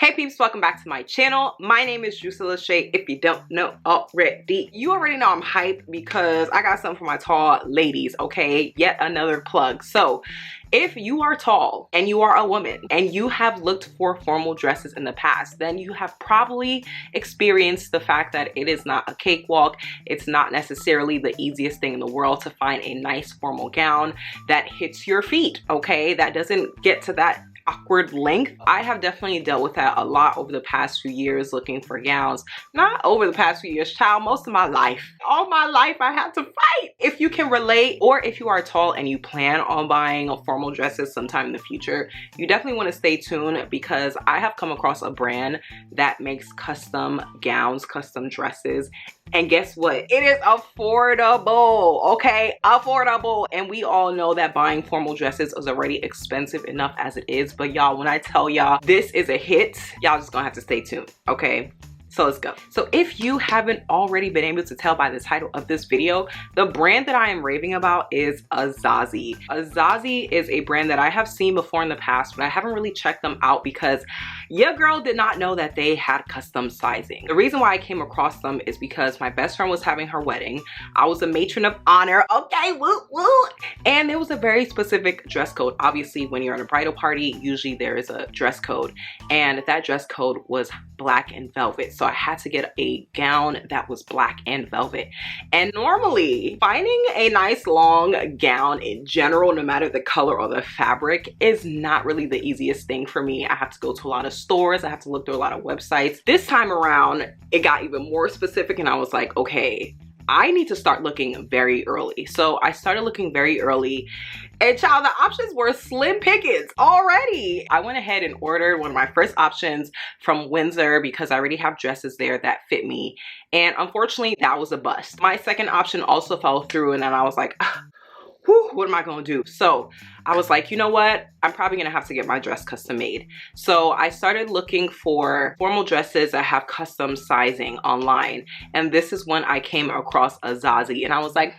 Hey peeps, welcome back to my channel. My name is Drusilla Shay, if you don't know already. You already know I'm hyped because I got something for my tall ladies, okay? Yet another plug. So, if you are tall and you are a woman and you have looked for formal dresses in the past, then you have probably experienced the fact that it is not a cakewalk. It's not necessarily the easiest thing in the world to find a nice formal gown that hits your feet, okay? That doesn't get to that awkward length. I have definitely dealt with that a lot over the past few years looking for gowns. Not over the past few years, child, most of my life. All my life I had to fight. If you can relate, or if you are tall and you plan on buying a formal dresses sometime in the future, you definitely want to stay tuned because I have come across a brand that makes custom gowns, custom dresses. And guess what? It is affordable, okay? Affordable. And we all know that buying formal dresses is already expensive enough as it is. But y'all, when I tell y'all this is a hit, y'all just gonna have to stay tuned, okay? So let's go. So if you haven't already been able to tell by the title of this video, the brand that I am raving about is Azazie. Azazie is a brand that I have seen before in the past, but I haven't really checked them out because your girl did not know that they had custom sizing. The reason why I came across them is because my best friend was having her wedding. I was a matron of honor, okay, woo, woo. And there was a very specific dress code. Obviously, when you're in a bridal party, usually there is a dress code. And that dress code was black and velvet. So I had to get a gown that was black and velvet. And normally finding a nice long gown in general, no matter the color or the fabric, is not really the easiest thing for me. I have to go to a lot of stores. I have to look through a lot of websites. This time around, it got even more specific and I was like, okay, I need to start looking very early. So I started looking very early and child, the options were slim pickings already. I went ahead and ordered one of my first options from Windsor because I already have dresses there that fit me. And unfortunately, that was a bust. My second option also fell through and then I was like, whew, what am I gonna do? So I was like, you know what? I'm probably gonna have to get my dress custom made. So I started looking for formal dresses that have custom sizing online. And this is when I came across Azazie and I was like,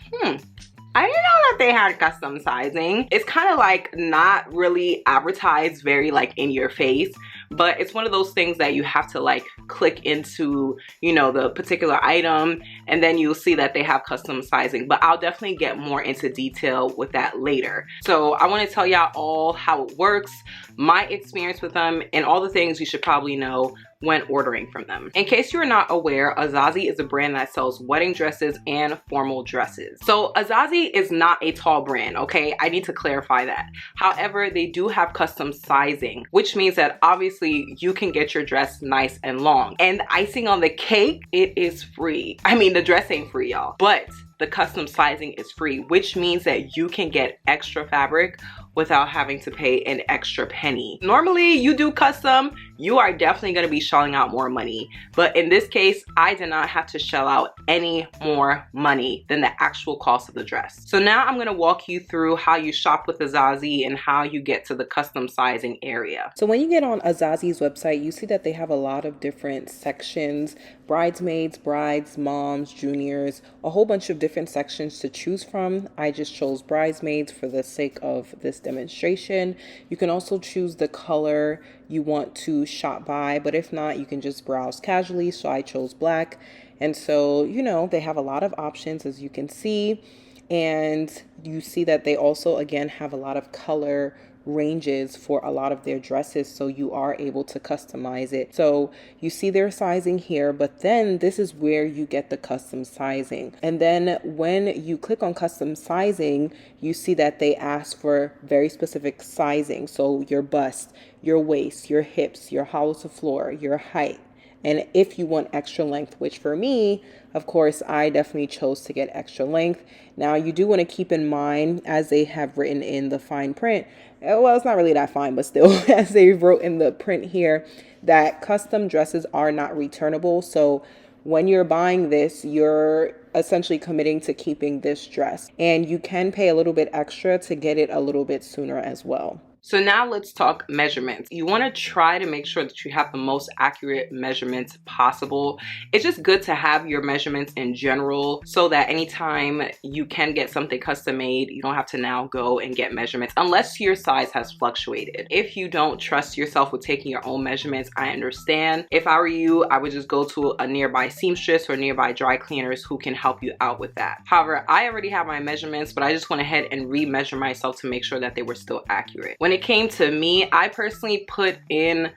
I didn't know that they had custom sizing. It's kind of like not really advertised very like in your face, but it's one of those things that you have to like click into, you know, the particular item and then you'll see that they have custom sizing. But I'll definitely get more into detail with that later. So I want to tell y'all all how it works, my experience with them, and all the things you should probably know when ordering from them. In case you're not aware, Azazie is a brand that sells wedding dresses and formal dresses. So Azazie is not a tall brand, okay? I need to clarify that. However, they do have custom sizing, which means that obviously you can get your dress nice and long. And the icing on the cake, it is free. I mean, the dress ain't free, y'all, but the custom sizing is free, which means that you can get extra fabric without having to pay an extra penny. Normally, you do custom, you are definitely gonna be shelling out more money. But in this case, I did not have to shell out any more money than the actual cost of the dress. So now I'm gonna walk you through how you shop with Azazie and how you get to the custom sizing area. So when you get on Azazie's website, you see that they have a lot of different sections: bridesmaids, brides, moms, juniors, a whole bunch of different sections to choose from. I just chose bridesmaids for the sake of this demonstration. You can also choose the color you want to shop by, but if not, you can just browse casually. So I chose black. And so, you know, they have a lot of options, as you can see. And you see that they also, again, have a lot of color ranges for a lot of their dresses, so you are able to customize it. So you see their sizing here, but then this is where you get the custom sizing. And then when you click on custom sizing, you see that they ask for very specific sizing. So your bust, your waist, your hips, your hollow to floor, your height, and if you want extra length, which for me, of course, I definitely chose to get extra length. Now, you do want to keep in mind, as they have written in the fine print, well, it's not really that fine, but still, as they wrote in the print here, that custom dresses are not returnable. So when you're buying this, you're essentially committing to keeping this dress. And you can pay a little bit extra to get it a little bit sooner as well. So now let's talk measurements. You want to try to make sure that you have the most accurate measurements possible. It's just good to have your measurements in general so that anytime you can get something custom made, you don't have to now go and get measurements unless your size has fluctuated. If you don't trust yourself with taking your own measurements, I understand. If I were you, I would just go to a nearby seamstress or nearby dry cleaners who can help you out with that. However, I already have my measurements, but I just went ahead and re-measure myself to make sure that they were still accurate. When it came to me, I personally put in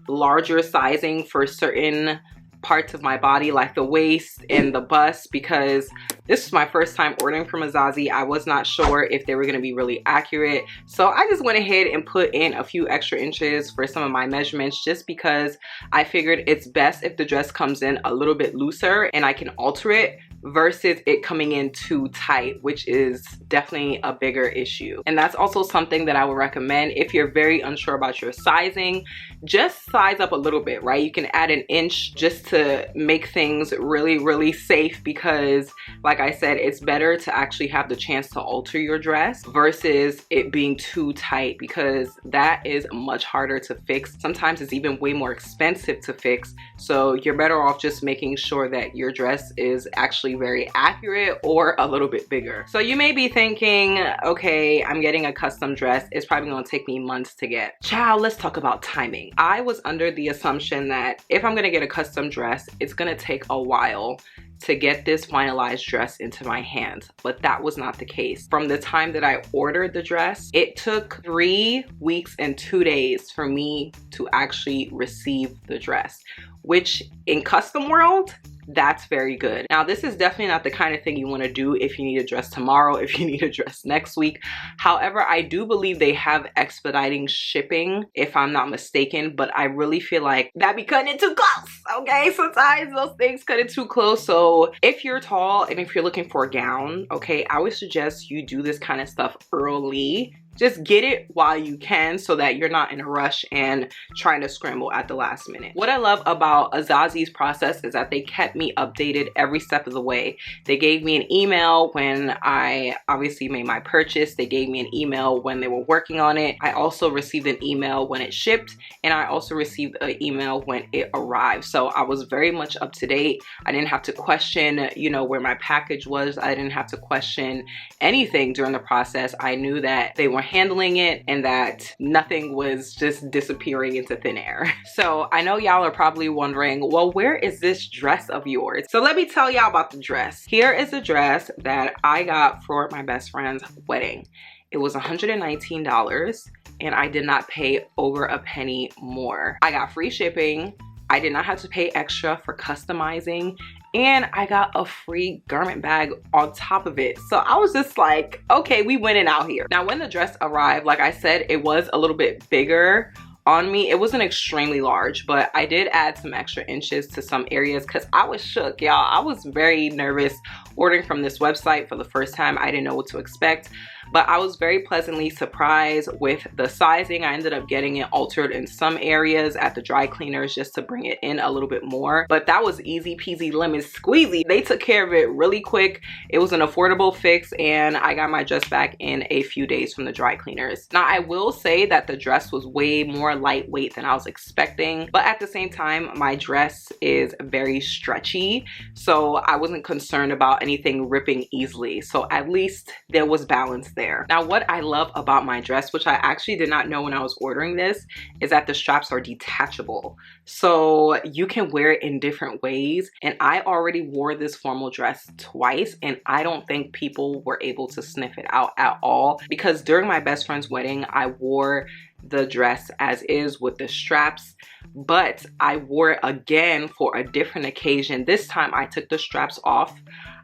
larger sizing for certain parts of my body, like the waist and the bust, because this was my first time ordering from Azazie. I was not sure if they were going to be really accurate, so I just went ahead and put in a few extra inches for some of my measurements, just because I figured it's best if the dress comes in a little bit looser and I can alter it versus it coming in too tight, which is definitely a bigger issue. And that's also something that I would recommend if you're very unsure about your sizing. Just size up a little bit, right? You can add an inch just to make things really safe, because like I said, it's better to actually have the chance to alter your dress versus it being too tight, because that is much harder to fix. Sometimes it's even way more expensive to fix, so you're better off just making sure that your dress is actually very accurate or a little bit bigger. So you may be thinking, okay, I'm getting a custom dress, it's probably gonna take me months to get. Child, let's talk about timing. I was under the assumption that if I'm gonna get a custom dress, it's gonna take a while to get this finalized dress into my hands, but that was not the case. From the time that I ordered the dress, it took 3 weeks and 2 days for me to actually receive the dress, which in custom world, that's very good. Now, this is definitely not the kind of thing you want to do if you need a dress tomorrow, if you need a dress next week. However, I do believe they have expediting shipping, if I'm not mistaken, but I really feel like that be cutting it too close, okay? Sometimes those things cut it too close. So if you're tall and if you're looking for a gown, okay, I would suggest you do this kind of stuff early. Just get it while you can so that you're not in a rush and trying to scramble at the last minute. What I love about Azazie's process is that they kept me updated every step of the way. They gave me an email when I obviously made my purchase. They gave me an email when they were working on it. I also received an email when it shipped, and I also received an email when it arrived. So I was very much up to date. I didn't have to question, you know, where my package was. I didn't have to question anything during the process. I knew that they were handling it and that nothing was just disappearing into thin air. So I know y'all are probably wondering, well, where is this dress of yours? So let me tell y'all about the dress. Here is the dress that I got for my best friend's wedding. It was $119 and I did not pay over a penny more. I got free shipping. I did not have to pay extra for customizing, and I got a free garment bag on top of it. So I was just like, okay, we winning out here. Now, when the dress arrived, like I said, it was a little bit bigger on me. It wasn't extremely large, but I did add some extra inches to some areas because I was shook, y'all. I was very nervous ordering from this website for the first time. I didn't know what to expect, but I was very pleasantly surprised with the sizing. I ended up getting it altered in some areas at the dry cleaners just to bring it in a little bit more, but that was easy peasy lemon squeezy. They took care of it really quick. It was an affordable fix, and I got my dress back in a few days from the dry cleaners. Now, I will say that the dress was way more lightweight than I was expecting, but at the same time, my dress is very stretchy, so I wasn't concerned about anything ripping easily. So at least there was balance there. Now, what I love about my dress, which I actually did not know when I was ordering this, is that the straps are detachable. So you can wear it in different ways. And I already wore this formal dress twice, and I don't think people were able to sniff it out at all, because during my best friend's wedding, I wore the dress as is with the straps, but I wore it again for a different occasion. This time I took the straps off.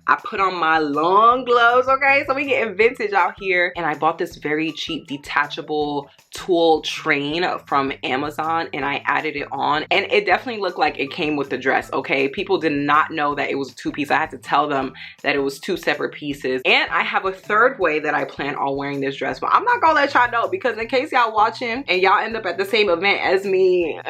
I put on my long gloves, okay? So we getting vintage out here. And I bought this very cheap detachable tulle train from Amazon, and I added it on. And it definitely looked like it came with the dress, okay? People did not know that it was a two-piece. I had to tell them that it was two separate pieces. And I have a third way that I plan on wearing this dress, but I'm not gonna let y'all know, because in case y'all watching and y'all end up at the same event as me,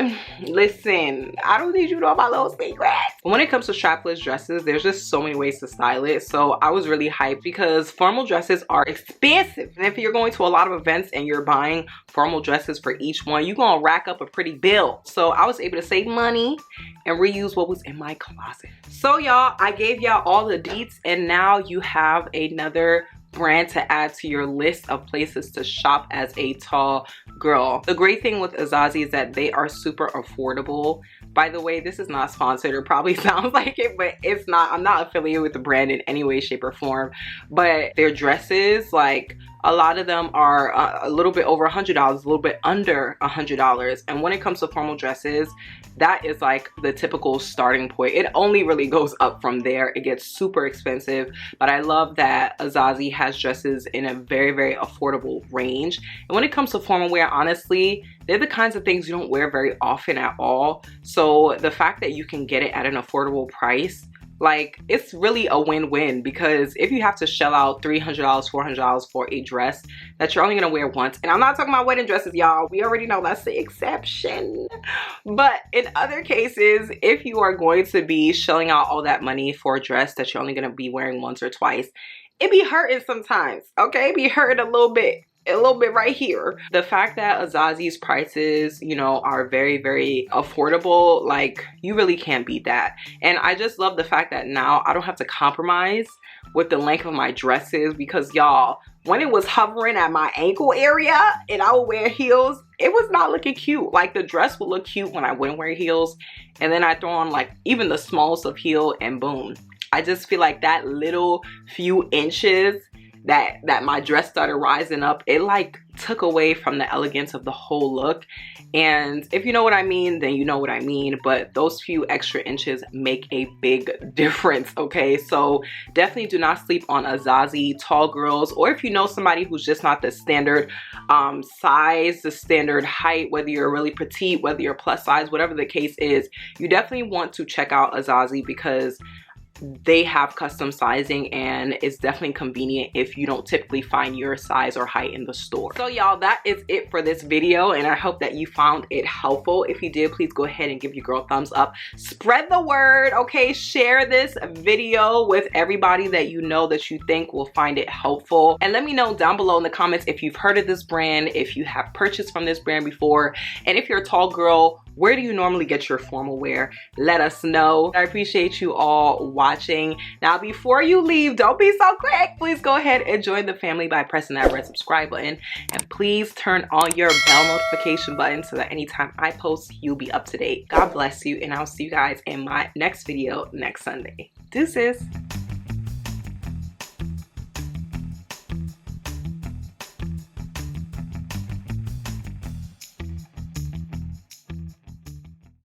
listen, I don't need you to know my little secrets. When it comes to strapless dresses, there's just so many ways to style style it. So I was really hyped because formal dresses are expensive. And if you're going to a lot of events and you're buying formal dresses for each one, you're gonna rack up a pretty bill. So I was able to save money and reuse what was in my closet. So y'all, I gave y'all all the deets, and now you have another brand to add to your list of places to shop as a tall girl. The great thing with Azazie is that they are super affordable. By the way, this is not sponsored. It probably sounds like it, but it's not. I'm not affiliated with the brand in any way, shape, or form. But their dresses, like, a lot of them are a little bit over $100, a little bit under $100. And when it comes to formal dresses, that is like the typical starting point. It only really goes up from there. It gets super expensive. But I love that Azazie has dresses in a very, very affordable range. And when it comes to formal wear, honestly, they're the kinds of things you don't wear very often at all. So the fact that you can get it at an affordable price, like, it's really a win-win, because if you have to shell out $300, $400 for a dress that you're only gonna wear once, and I'm not talking about wedding dresses, y'all, we already know that's the exception. But in other cases, if you are going to be shelling out all that money for a dress that you're only gonna be wearing once or twice, it be hurting sometimes, okay? It be hurting a little bit right here. The fact that Azazie's prices, you know, are very, very affordable, like, you really can't beat that. And I just love the fact that now I don't have to compromise with the length of my dresses, because y'all, when it was hovering at my ankle area and I would wear heels, it was not looking cute. Like, the dress would look cute when I wouldn't wear heels, and then I throw on like even the smallest of heel and boom. I just feel like that little few inches that my dress started rising up, it like took away from the elegance of the whole look. And if you know what I mean, then you know what I mean. But those few extra inches make a big difference, okay? So definitely do not sleep on Azazie tall girls, or if you know somebody who's just not the standard size, the standard height, whether you're really petite, whether you're plus size, whatever the case is, you definitely want to check out Azazie, because they have custom sizing and it's definitely convenient if you don't typically find your size or height in the store. So y'all, that is it for this video, and I hope that you found it helpful. If you did, please go ahead and give your girl a thumbs up. Spread the word, okay? Share this video with everybody that you know that you think will find it helpful. And let me know down below in the comments if you've heard of this brand, if you have purchased from this brand before, and if you're a tall girl, where do you normally get your formal wear? Let us know. I appreciate you all watching. Now, before you leave, don't be so quick. Please go ahead and join the family by pressing that red subscribe button. And please turn on your bell notification button so that anytime I post, you'll be up to date. God bless you, and I'll see you guys in my next video next Sunday. Deuces.